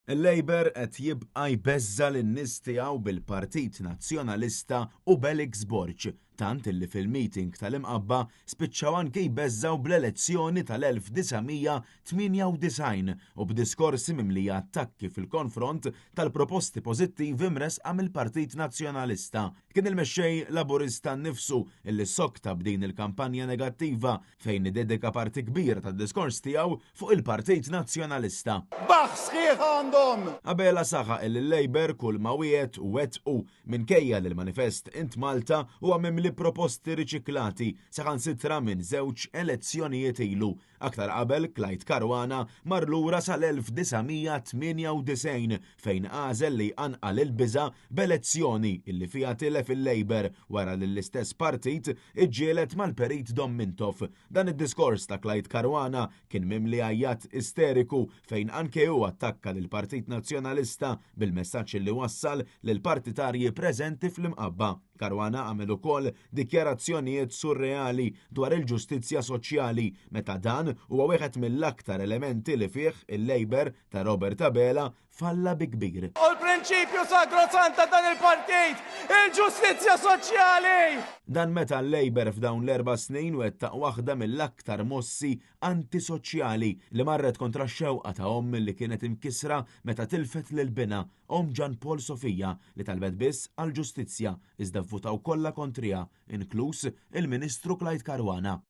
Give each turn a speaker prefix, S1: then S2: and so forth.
S1: Il-Labor qed jibqa' jbeżża lin-nies tiegħu bil-Partit Nazzjonalista u Belix Borġ, tant illi fil-meeting tal-imqabba spiċċaw anke jbeżżaw bl-elezzjoni tal-1998 u b'diskorsi mimlija attakki fil-konfront tal-proposti pożittivi mresqa mill-Partit Nazzjonalista. Kien il-mexxej Laburista nnifsu illi sokta b'din il-kampanja negattiva fejn idedika parti kbir tad-diskors tiegħu fuq il-Partit Nazzjonalista. Qabela saħaq il-Labor kull ma wiegħed u wettqu minkejja li l-manifest int Malta huwa mimli proposti riċiklati saħansitra minn żewġ elezzjonijiet ilu. Aktar qabel Clyde Caruana mar lura sal-1998 fejn għażel li anqal il-biża' b'elezzjoni illi fiha tilef il-Labor wara li l-istess partit iġġieled mal-Perit Dom Mintoff. Dan id-diskors ta' Clyde Caruana kien mimli għajjat isteriku fejn anke hu attakka lill-Partit Nazzjonalista bil-messaġġ li wassal lill-partitarji preżenti fl-imqabba. Caruana għamel ukoll dikjarazzjonijiet surreali dwar il-ġustizzja soċjali meta dan huwa wieħed mill-aktar elementi li fih il-Labor ta' Robert Abela falla bi kbir.
S2: U l-prinċipju sagrosanta dan il-partit, il-ġustizzja soċjali!
S1: Dan meta l-Labor f'dawn l-4 snin wettaq waħda mill-aktar mossi antisoċjali li marret kontra x-xewqa ta' li kienet imkisra meta tilfet lil-bina Jan Paul Sofija li talbet biss għall-ġustizzja iżda vvutaw kollha kontrija, inkluż il-Ministru Clyde Caruana.